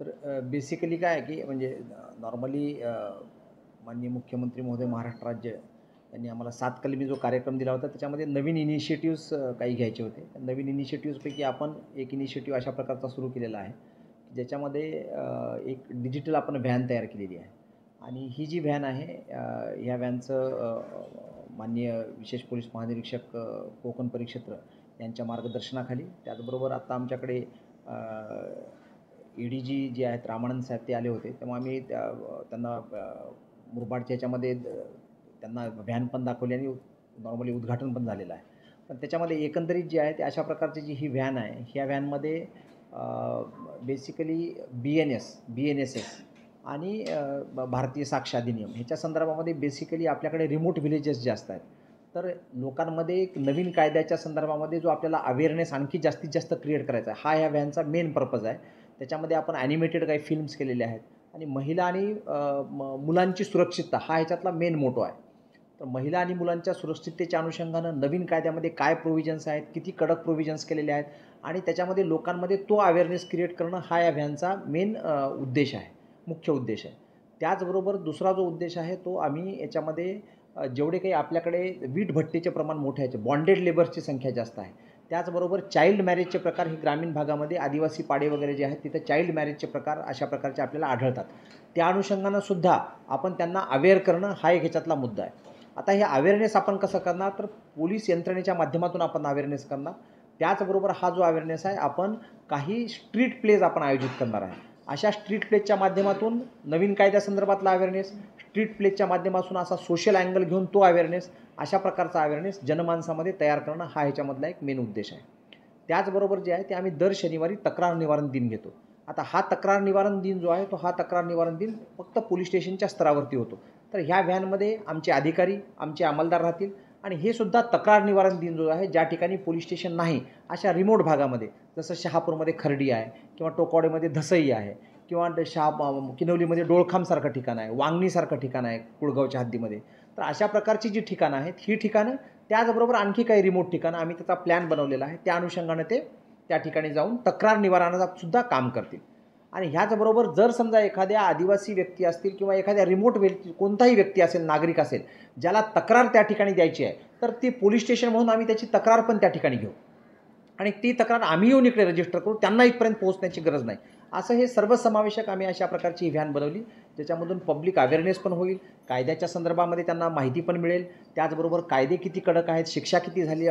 तर बेसिकली काय आहे की म्हणजे नॉर्मली माननीय मुख्यमंत्री महोदय महाराष्ट्र राज्य यांनी आम्हाला 7 कलमी जो कार्यक्रम दिला होता त्याच्यामध्ये नवीन इनिशिएटिव्ह्ज काही घ्यायचे होते. नवीन इनिशिएटिव्हजपैकी आपण एक इनिशिएटिव्ह अशा प्रकारचा सुरू केलेला आहे की ज्याच्यामध्ये एक डिजिटल आपण व्हॅन तयार केलेली आहे आणि ही जी व्हॅन आहे ह्या व्हॅनचं माननीय विशेष पोलीस महानिरीक्षक कोकण परिक्षेत्र यांच्या मार्गदर्शनाखाली त्याचबरोबर आता आमच्याकडे ईडीजी जे आहेत रामानंद साहेब ते आले होते तेव्हा आम्ही त्यांना मुरबाडच्या ह्याच्यामध्ये त्यांना व्हॅन पण दाखवली आणि नॉर्मली उद्घाटन पण झालेलं आहे. पण त्याच्यामध्ये एकंदरीत जे आहे ते अशा प्रकारची जी ही व्हॅन आहे ह्या व्हॅनमध्ये बेसिकली BNSS आणि भारतीय साक्ष अधिनियम ह्याच्या संदर्भामध्ये बेसिकली आपल्याकडे रिमोट विलेजेस जास्त आहेत. तर लोकांमध्ये एक नवीन कायद्याच्या संदर्भामध्ये जो आपल्याला अवेअरनेस आणखी जास्तीत जास्त क्रिएट करायचा आहे हा ह्या व्हॅनचा मेन पर्पज आहे. त्याच्यामध्ये आपण ॲनिमेटेड काही फिल्म्स केलेले आहेत आणि महिला आणि मुलांची सुरक्षितता हा ह्याच्यातला मेन मोटो आहे. तर महिला आणि मुलांच्या सुरक्षिततेच्या अनुषंगानं नवीन कायद्यामध्ये काय प्रोव्हिजन्स आहेत, किती कडक प्रोव्हिजन्स केलेले आहेत आणि त्याच्यामध्ये लोकांमध्ये तो अवेअरनेस क्रिएट करणं हा या व्हॅनचा मेन उद्देश आहे, मुख्य उद्देश आहे. त्याचबरोबर दुसरा जो उद्देश आहे तो आम्ही याच्यामध्ये जेवढे काही आपल्याकडे वीटभट्टीचे प्रमाण मोठे आहे, बॉन्डेड लेबर्सची संख्या जास्त आहे. त्याचबरोबर चाइल्ड मॅरेजचे प्रकार हे ग्रामीण भागामध्ये आदिवासी पाडे वगैरे जे आहेत तिथं चाइल्ड मॅरेजचे प्रकार अशा प्रकारचे आपल्याला आढळतात. त्या अनुषंगानं सुद्धा आपण त्यांना अवेअर करणं हा एक ह्याच्यातला मुद्दा आहे. आता हे अवेअरनेस आपण कसं करणार तर पोलीस यंत्रणेच्या माध्यमातून आपण अवेअरनेस करणार. त्याचबरोबर हा जो अवेअरनेस आहे आपण काही स्ट्रीट प्लेज आपण आयोजित करणार आहे. अशा स्ट्रीट प्लेजच्या माध्यमातून नवीन कायद्यासंदर्भातला अवेअरनेस, स्ट्रीट प्लेजच्या माध्यमातून असा सोशल अँगल घेऊन तो अवेअरनेस, अशा प्रकारचा अवेअरनेस जनमानसामध्ये तयार करणं हा ह्याच्यामधला एक मेन उद्देश आहे. त्याचबरोबर जे आहे ते आम्ही दर शनिवारी तक्रार निवारण दिन घेतो. आता हा तक्रार निवारण दिन जो आहे तो हा तक्रार निवारण दिन फक्त पोलीस स्टेशनच्या स्तरावरती होतो. तर ह्या व्हॅनमध्ये आमचे अधिकारी, आमचे अंमलदार राहतील आणि हे सुद्धा तक्रार निवारण दिन जो आहे ज्या ठिकाणी पोलीस स्टेशन नाही अशा रिमोट भागामध्ये जसं शहापूरमध्ये खर्डी आहे किंवा टोकवाडेमध्ये धसई आहे किंवा किनवलीमध्ये डोळखामसारखं ठिकाण आहे, वांगणीसारखं ठिकाण आहे कुळगावच्या हद्दीमध्ये. तर अशा प्रकारची जी ठिकाणं आहेत ही ठिकाणं त्याचबरोबर आणखी काही रिमोट ठिकाणं आम्ही त्याचा प्लॅन बनवलेला आहे. त्या अनुषंगानं ते त्या ठिकाणी जाऊन तक्रार निवारणाचा सुद्धा काम करतील. आणि ह्याचबरोबर जर समजा एखाद्या आदिवासी व्यक्ती असतील किंवा एखाद्या रिमोट व्यक्ती कोणताही व्यक्ती असेल, नागरिक असेल ज्याला तक्रार त्या ठिकाणी द्यायची आहे तर ती पोलीस स्टेशन म्हणून आम्ही त्याची तक्रार पण त्या ठिकाणी घेऊ आणि ती तक्रार आम्ही येऊन इकडे रजिस्टर करू, त्यांना इथपर्यंत पोहोचण्याची गरज नाही. असं हे सर्वसमावेशक आम्ही अशा प्रकारची ही व्हॅन बनवली ज्याच्यामधून पब्लिक अवेअरनेस पण होईल, कायद्याच्या संदर्भामध्ये त्यांना माहिती पण मिळेल. त्याचबरोबर कायदे किती कडक आहेत, शिक्षा किती झाली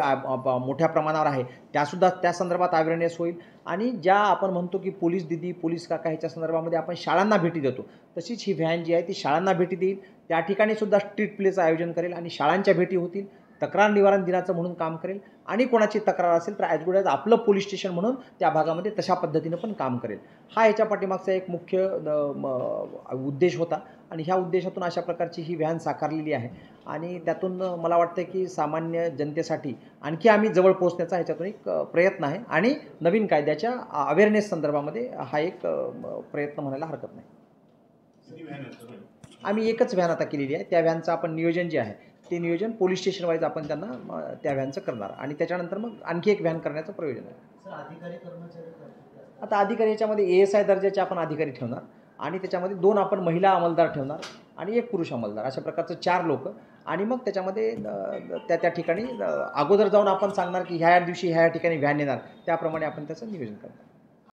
मोठ्या प्रमाणावर आहे त्यासुद्धा त्या संदर्भात अवेअरनेस होईल. आणि ज्या आपण म्हणतो की पोलीस दिदी, पोलीस काका ह्याच्या संदर्भामध्ये आपण शाळांना भेटी देतो तशीच ही व्हॅन जी आहे ती शाळांना भेटी देईल. त्या ठिकाणी सुद्धा स्ट्रीट प्लेचं आयोजन करेल आणि शाळांच्या भेटी होतील. तक्रार निवारण दिनाचं म्हणून काम करेल आणि कोणाची तक्रार असेल तर ॲज गुड ॲज आपलं पोलीस स्टेशन म्हणून त्या भागामध्ये तशा पद्धतीनं पण काम करेल. हा ह्याच्या पाठीमागचा एक मुख्य उद्देश होता आणि ह्या उद्देशातून अशा प्रकारची ही व्हॅन साकारलेली आहे आणि त्यातून मला वाटतं की सामान्य जनतेसाठी आणखी आम्ही जवळ पोहोचण्याचा ह्याच्यातून एक प्रयत्न आहे आणि नवीन कायद्याच्या अवेअरनेस संदर्भामध्ये हा एक प्रयत्न म्हणायला हरकत नाही. आम्ही एकच व्हॅन आता केलेली आहे. त्या व्हॅनचं आपण नियोजन जे आहे ते नियोजन पोलीस स्टेशन वाईज आपण त्यांना त्या व्हॅनचं करणार आणि त्याच्यानंतर मग आणखी एक व्हॅन करण्याचं प्रयोजन आहे. आता अधिकारी याच्यामध्ये ASI दर्जाचे आपण अधिकारी ठेवणार आणि त्याच्यामध्ये 2 आपण महिला अंमलदार ठेवणार आणि 1 पुरुष अंमलदार अशा प्रकारचं 4 लोक आणि मग त्याच्यामध्ये त्या ठिकाणी अगोदर जाऊन आपण सांगणार की ह्या दिवशी ह्या ठिकाणी व्हॅन येणार त्याप्रमाणे आपण त्याचं नियोजन करणार.